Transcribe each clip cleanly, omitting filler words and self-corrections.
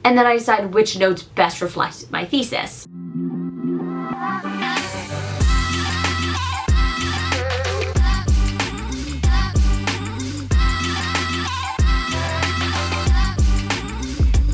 and then I decide which notes best reflect my thesis.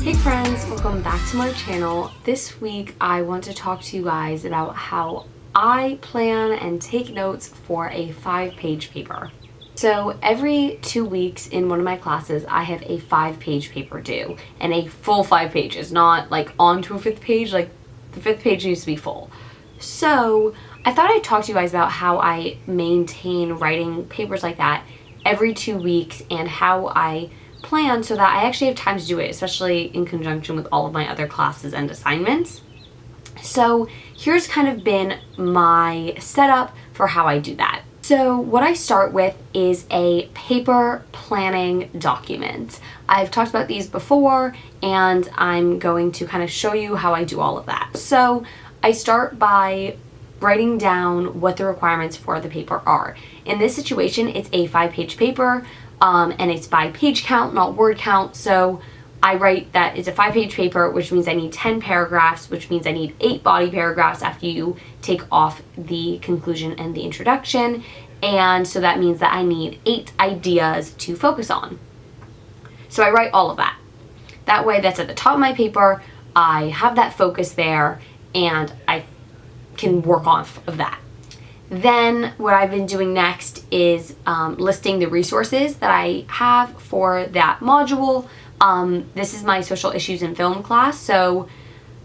Hey friends, welcome back to my channel. This week I want to talk to you guys about how I plan and take notes for a 5-page paper. So every 2 weeks in one of my classes I have a 5-page paper due, and a full 5 pages, not like onto a 5th page, like the 5th page needs to be full. So I thought I'd talk to you guys about how I maintain writing papers like that every 2 weeks and how I plan so that I actually have time to do it, especially in conjunction with all of my other classes and assignments. So here's kind of been my setup for how I do that. So what I start with is a paper planning document. I've talked about these before, and I'm going to kind of show you how I do all of that. So I start by writing down what the requirements for the paper are. In this situation, it's a 5-page paper. And it's by page count, not word count. So I write that it's a 5-page paper, which means I need 10 paragraphs, which means I need 8 body paragraphs after you take off the conclusion and the introduction. And so that means that I need 8 ideas to focus on. So I write all of that. That way that's at the top of my paper. I have that focus there and I can work off of that. Then what I've been doing next is listing the resources that I have for that module. This is my social issues in film class. So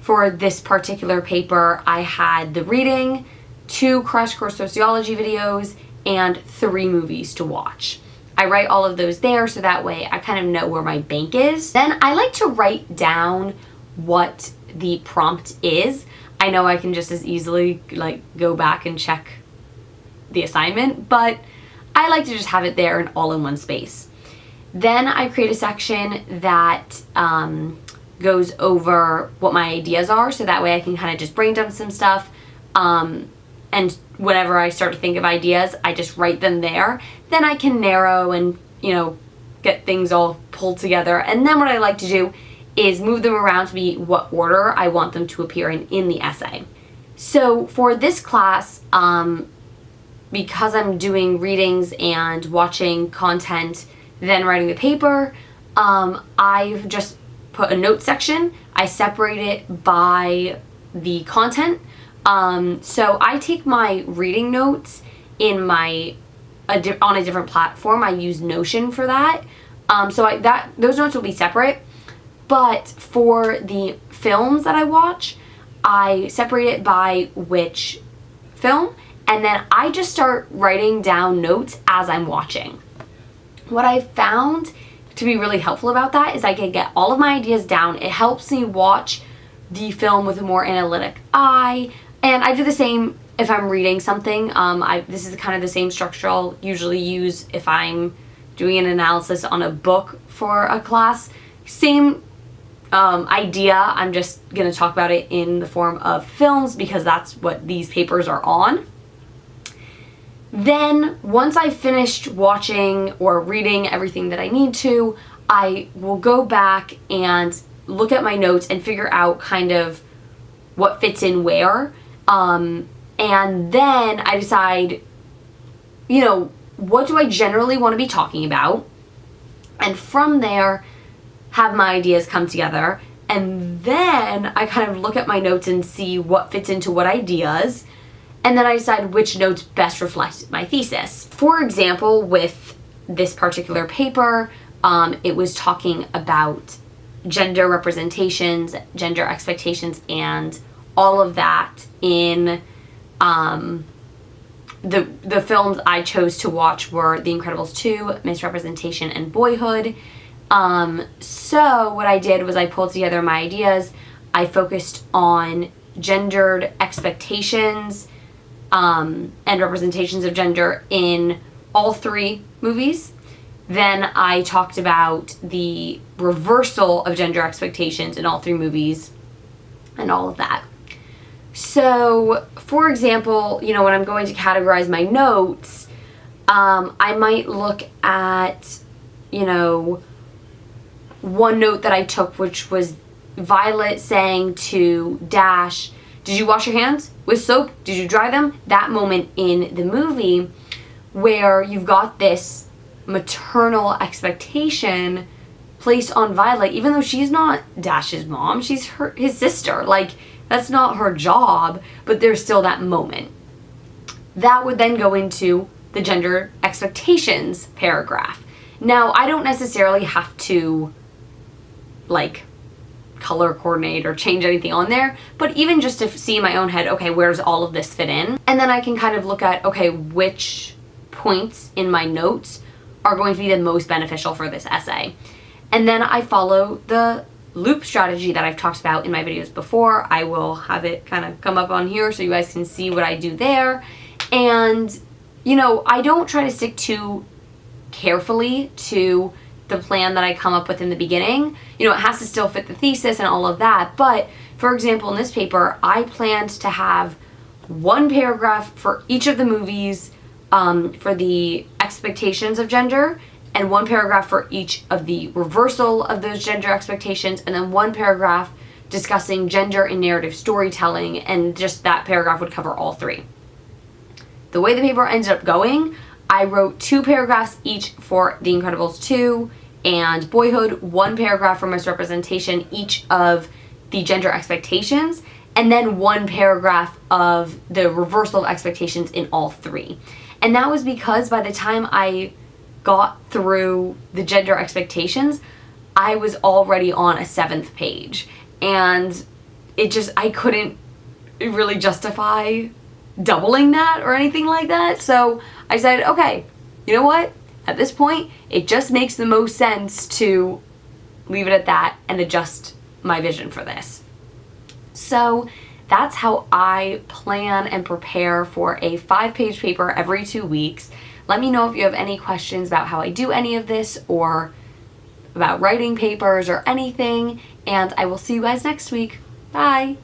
for this particular paper, I had the reading, 2 crash course sociology videos, and 3 movies to watch. I write all of those there so that way I kind of know where my bank is. Then I like to write down what the prompt is. I know I can just as easily like go back and check the assignment, but I like to just have it there and all in one space. Then I create a section that goes over what my ideas are, so that way I can kind of just brain dump some stuff, and whenever I start to think of ideas, I just write them there. Then I can narrow and, you know, get things all pulled together. And then what I like to do is move them around to be what order I want them to appear in the essay. So for this class, because I'm doing readings and watching content, then writing the paper, I've just put a note section. I separate it by the content. So I take my reading notes in on a different platform. I use Notion for that. Those notes will be separate. But for the films that I watch, I separate it by which film. And then I just start writing down notes as I'm watching. What I've found to be really helpful about that is I can get all of my ideas down. It helps me watch the film with a more analytic eye. And I do the same if I'm reading something. This is kind of the same structure I'll usually use if I'm doing an analysis on a book for a class. Same idea. I'm just going to talk about it in the form of films because that's what these papers are on. Then, once I've finished watching or reading everything that I need to, I will go back and look at my notes and figure out kind of what fits in where. And then I decide, you know, what do I generally want to be talking about? And from there, have my ideas come together. And then I kind of look at my notes and see what fits into what ideas. And then I decide which notes best reflect my thesis. For example, with this particular paper, it was talking about gender representations, gender expectations, and all of that in the films I chose to watch were The Incredibles 2, Misrepresentation, and Boyhood. So what I did was I pulled together my ideas. I focused on gendered expectations and representations of gender in all 3 movies. Then I talked about the reversal of gender expectations in all 3 movies and all of that. So, for example, you know, when I'm going to categorize my notes, I might look at, you know, one note that I took, which was Violet saying to Dash, did you wash your hands with soap? Did you dry them? That moment in the movie where you've got this maternal expectation placed on Violet, even though she's not Dash's mom, she's his sister. Like, that's not her job, but there's still that moment. That would then go into the gender expectations paragraph. Now, I don't necessarily have to, like, color coordinate or change anything on there, but even just to see in my own head, okay, where's all of this fit in? And then I can kind of look at, okay, which points in my notes are going to be the most beneficial for this essay. And then I follow the loop strategy that I've talked about in my videos before. I will have it kind of come up on here so you guys can see what I do there. And, you know, I don't try to stick too carefully to the plan that I come up with in the beginning. You know, it has to still fit the thesis and all of that. But for example, in this paper, I planned to have one paragraph for each of the movies for the expectations of gender, and one paragraph for each of the reversal of those gender expectations, and then one paragraph discussing gender in narrative storytelling, and just that paragraph would cover all three. The way the paper ended up going, I wrote 2 paragraphs each for The Incredibles 2 and Boyhood, 1 paragraph for misrepresentation each of the gender expectations, and then 1 paragraph of the reversal of expectations in all 3. And that was because by the time I got through the gender expectations, I was already on a 7th page. And I couldn't really justify doubling that or anything like that. So I said, okay, you know what? At this point, it just makes the most sense to leave it at that and adjust my vision for this. So that's how I plan and prepare for a 5-page paper every 2 weeks. Let me know if you have any questions about how I do any of this or about writing papers or anything, and I will see you guys next week. Bye!